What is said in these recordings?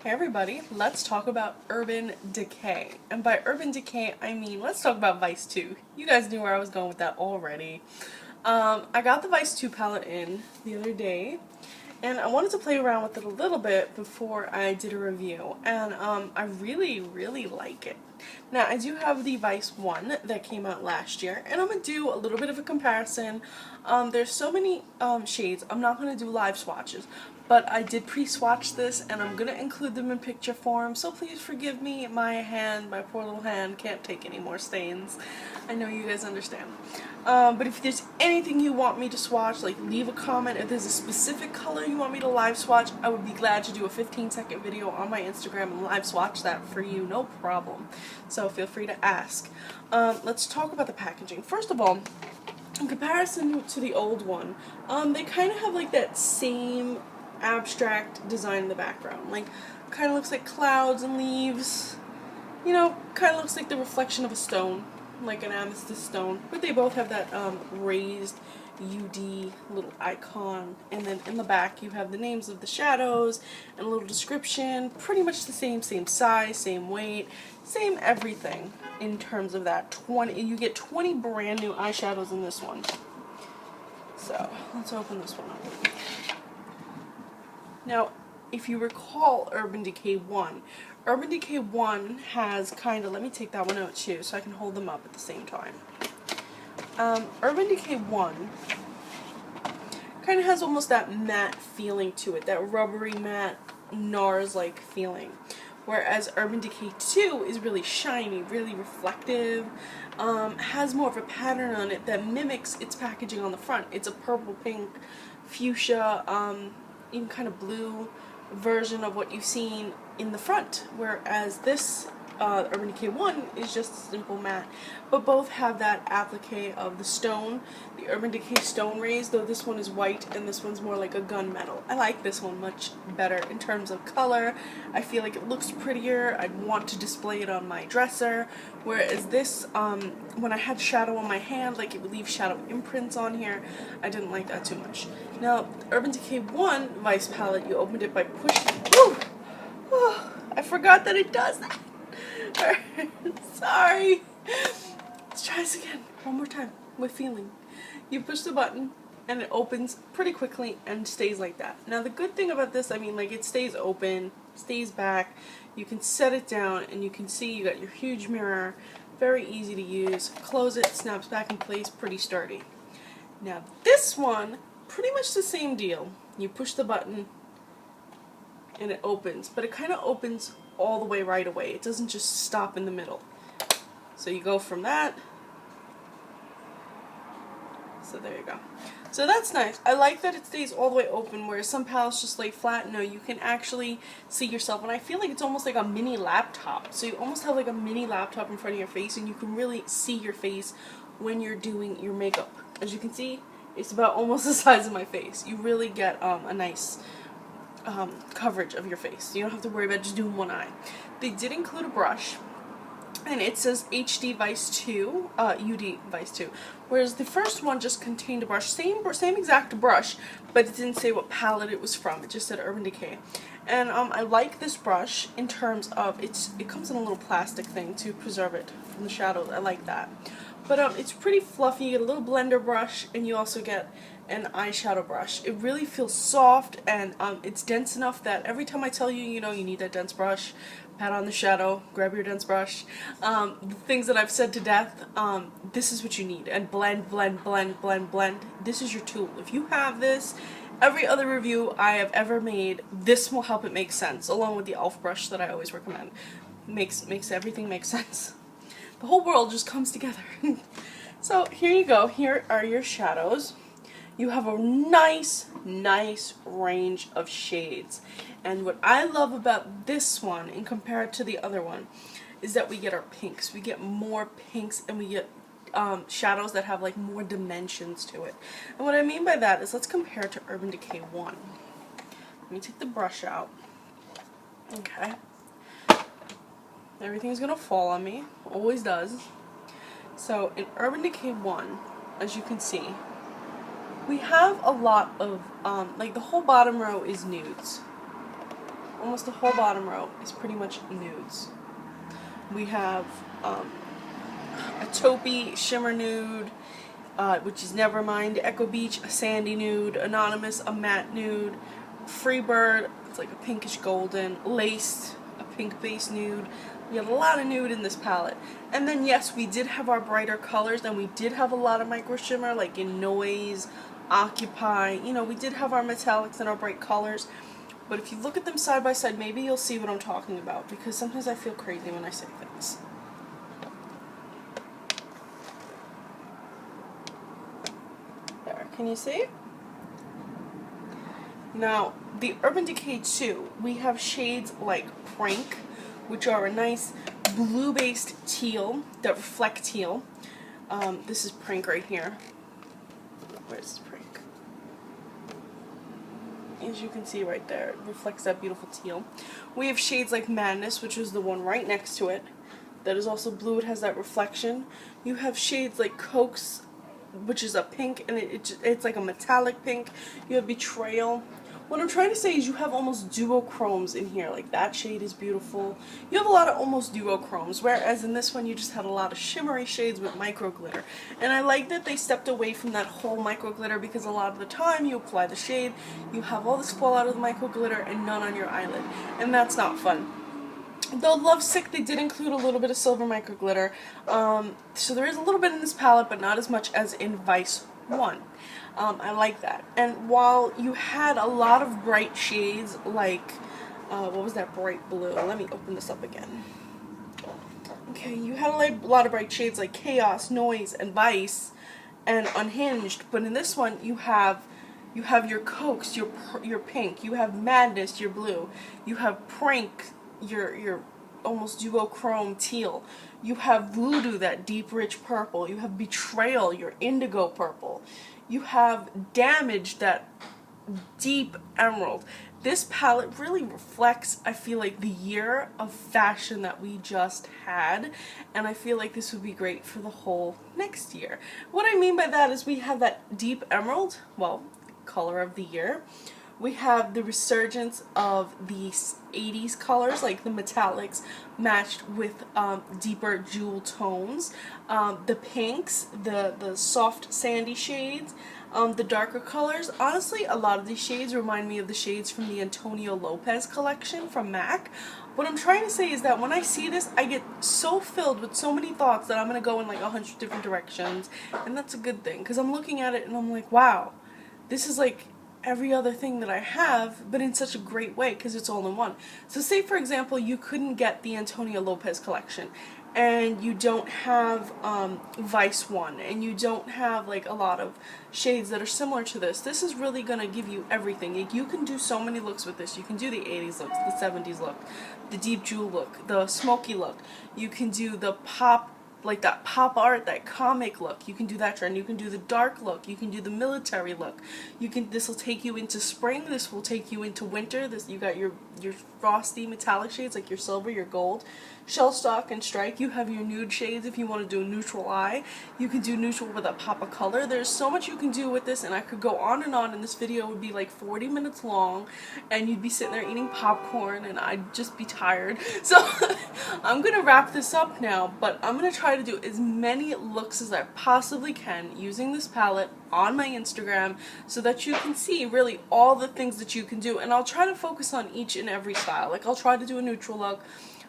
Hey everybody, let's talk about Urban Decay. And by Urban Decay, I mean let's talk about Vice 2. You guys knew where I was going with that already. I got the Vice 2 palette in the other day, and I wanted to play around with it a little bit before I did a review, and I really like it. Now, I do have the Vice 1 that came out last year, and I'm going to do a little bit of a comparison. There's so many shades, I'm not going to do live swatches, but I did pre-swatch this, and I'm going to include them in picture form, so please forgive me, my poor little hand, can't take any more stains. I know you guys understand. But if there's anything you want me to swatch, like leave a comment. If there's a specific color you want me to live swatch, I would be glad to do a 15-second video on my Instagram and live swatch that for you, no problem. So feel free to ask. Let's talk about the packaging. First of all, in comparison to the old one, they kind of have like that same abstract design in the background. Like, kind of looks like clouds and leaves. You know, kind of looks like the reflection of a stone, like an amethyst stone, but they both have that raised UD little icon, and then in the back you have the names of the shadows and a little description, pretty much the same size, same weight, same everything in terms of that. You get 20 brand new eyeshadows in this one. So let's open this one up. Now, if you recall Urban Decay 1, Urban Decay 1 has kind of, let me take that one out too so I can hold them up at the same time. Urban Decay 1 kind of has almost that matte feeling to it, that rubbery matte NARS-like feeling. Whereas Urban Decay 2 is really shiny, really reflective, has more of a pattern on it that mimics its packaging on the front. It's a purple, pink, fuchsia, even kind of blue version of what you've seen in the front, whereas this Urban Decay 1 is just a simple matte, but both have that applique of the stone, the Urban Decay stone rays, though this one is white and this one's more like a gunmetal. I like this one much better in terms of color. I feel like it looks prettier. I'd want to display it on my dresser, whereas this, when I had shadow on my hand, like it would leave shadow imprints on here. I didn't like that too much. Now, Urban Decay 1 Vice palette, you opened it by pushing. Woo! Oh, I forgot that it does that. Sorry. Let's try this again. One more time. With feeling. You push the button and it opens pretty quickly and stays like that. Now the good thing about this, I mean, like, it stays open, stays back. You can set it down and you can see you got your huge mirror. Very easy to use. Close it, snaps back in place, pretty sturdy. Now this one, pretty much the same deal. You push the button and it opens, but it kind of opens all the way right away. It doesn't just stop in the middle. So you go from that. So there you go. So that's nice. I like that it stays all the way open, whereas some palettes just lay flat. No, you can actually see yourself, and I feel like it's almost like a mini laptop. So you almost have like a mini laptop in front of your face, and you can really see your face when you're doing your makeup. As you can see, it's about almost the size of my face. You really get a nice coverage of your face. You don't have to worry about just doing one eye. They did include a brush, and it says HD Vice 2, UD Vice 2, whereas the first one just contained a brush, same exact brush, but it didn't say what palette it was from. It just said Urban Decay. And I like this brush in terms of it comes in a little plastic thing to preserve it from the shadows. I like that. But it's pretty fluffy. You get a little blender brush, and you also get an eyeshadow brush. It really feels soft, and it's dense enough that every time I tell you, you know, you need that dense brush, pat on the shadow, grab your dense brush, the things that I've said to death, this is what you need. And blend, blend, blend, blend, blend. This is your tool. If you have this, every other review I have ever made, this will help it make sense, along with the e.l.f. brush that I always recommend. Makes everything make sense. The whole world just comes together. So here you go. Here are your shadows. You have a nice range of shades. And what I love about this one, and compared to the other one, is that we get our pinks. We get more pinks, and we get shadows that have like more dimensions to it. And what I mean by that is, let's compare it to Urban Decay 1. Let me take the brush out. Okay. Everything's gonna fall on me. Always does. So in Urban Decay 1, as you can see, we have a lot of, like, the whole bottom row is nudes. almost the whole bottom row is pretty much nudes. We have a taupey shimmer nude, which is Nevermind, Echo Beach, a sandy nude, Anonymous, a matte nude, Freebird, it's like a pinkish golden, Laced, a pink base nude. We had a lot of nude in this palette. And then yes, we did have our brighter colors, and we did have a lot of micro shimmer, like in Noise, Occupy. You know, we did have our metallics and our bright colors. But if you look at them side by side, maybe you'll see what I'm talking about, because sometimes I feel crazy when I say things. There, can you see? Now, the Urban Decay 2, we have shades like Prank, which are a nice blue-based teal that reflect teal. This is Prank right here. Where's Prank? As you can see right there, it reflects that beautiful teal. We have shades like Madness, which is the one right next to it. That is also blue, it has that reflection. You have shades like Coax, which is a pink, and it's like a metallic pink. You have Betrayal. What I'm trying to say is you have almost duochromes in here. Like, that shade is beautiful. You have a lot of almost duochromes, whereas in this one you just had a lot of shimmery shades with micro glitter. And I like that they stepped away from that whole micro glitter, because a lot of the time you apply the shade, you have all this fallout of the micro glitter and none on your eyelid. And that's not fun. Though Lovesick, they did include a little bit of silver micro glitter. So there is a little bit in this palette, but not as much as in Vice 1. I like that. And while you had a lot of bright shades, like, what was that bright blue? Let me open this up again. Okay, you had a lot of bright shades like Chaos, Noise, and Vice, and Unhinged. But in this one, you have your Coax, your pink. You have Madness, your blue. You have Prank, your almost duochrome teal. You have Voodoo, that deep rich purple. You have Betrayal, your indigo purple. You have Damage, that deep emerald. This palette really reflects, I feel like, the year of fashion that we just had, and I feel like this would be great for the whole next year. What I mean by that is we have that deep emerald, well, color of the year. We have the resurgence of the 80s colors, like the metallics matched with deeper jewel tones. The pinks, the soft sandy shades, the darker colors. Honestly, a lot of these shades remind me of the shades from the Antonio Lopez collection from MAC. What I'm trying to say is that when I see this, I get so filled with so many thoughts that I'm going to go in like 100 different directions. And that's a good thing, because I'm looking at it and I'm like, wow, this is like every other thing that I have, but in such a great way, because it's all in one. So say, for example, you couldn't get the Antonio Lopez collection, and you don't have Vice 1, and you don't have like a lot of shades that are similar to this. This is really going to give you everything. Like, you can do so many looks with this. You can do the 80s look, the 70s look, the deep jewel look, the smoky look. You can do the pop, like that pop art, that comic look. You can do that trend. You can do the dark look. You can do the military look. This will take you into spring. This will take you into winter. You got your frosty metallic shades, like your silver, your gold, shell stock, and strike. You have your nude shades if you want to do a neutral eye. You can do neutral with a pop of color. There's so much you can do with this, and I could go on, and this video would be like 40 minutes long, and you'd be sitting there eating popcorn, and I'd just be tired. So I'm gonna wrap this up now, but I'm gonna try to do as many looks as I possibly can using this palette on my Instagram, so that you can see really all the things that you can do, and I'll try to focus on each and every style. Like, I'll try to do a neutral look,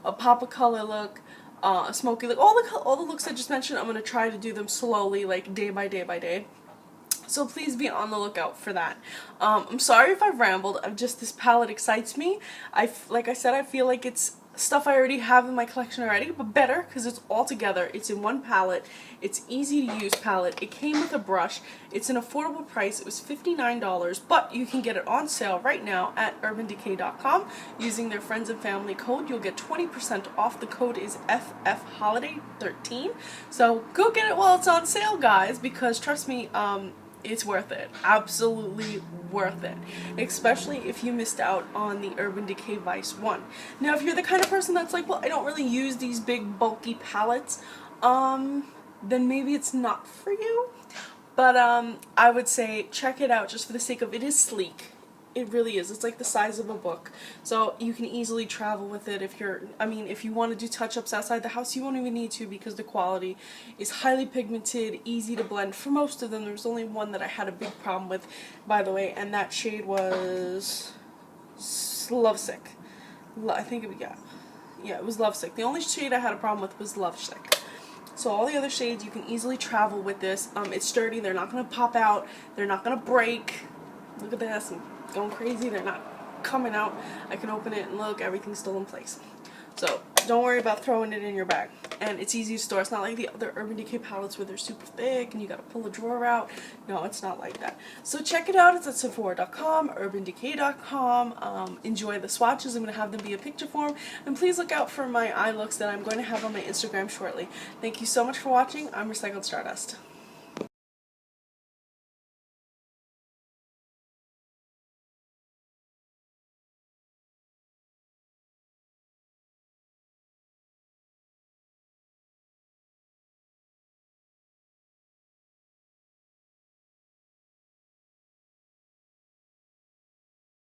a pop of color look, a smoky look, all the looks I just mentioned. I'm going to try to do them slowly, like day by day by day. So please be on the lookout for that. I'm sorry if I've rambled. This palette excites me. Like I said, I feel like it's stuff I already have in my collection already, but better, because it's all together. It's in one palette. It's easy to use palette. It came with a brush. It's an affordable price. It was $59, but you can get it on sale right now at urbandecay.com using their friends and family code. You'll get 20% off. The code is FFHoliday13. So go get it while it's on sale, guys, because trust me, it's worth it. Absolutely worth it. Especially if you missed out on the Urban Decay Vice 1. Now, if you're the kind of person that's like, well, I don't really use these big bulky palettes, then maybe it's not for you. But I would say check it out just for the sake of it is sleek. It really is. It's like the size of a book. So you can easily travel with it if you're, I mean, if you want to do touch-ups outside the house, you won't even need to because the quality is highly pigmented, easy to blend. For most of them, there was only one that I had a big problem with, by the way, and that shade was Lovesick. I think it was, yeah, it was Lovesick. The only shade I had a problem with was Lovesick. So all the other shades, you can easily travel with this. It's sturdy. They're not going to pop out. They're not going to break. Look at this. I'm going crazy. They're not coming out. I can open it and look. Everything's still in place. So don't worry about throwing it in your bag. And it's easy to store. It's not like the other Urban Decay palettes where they're super thick and you gotta pull a drawer out. No, it's not like that. So check it out. It's at Sephora.com, UrbanDecay.com. Enjoy the swatches. I'm going to have them be a picture form. And please look out for my eye looks that I'm going to have on my Instagram shortly. Thank you so much for watching. I'm Recycled Stardust.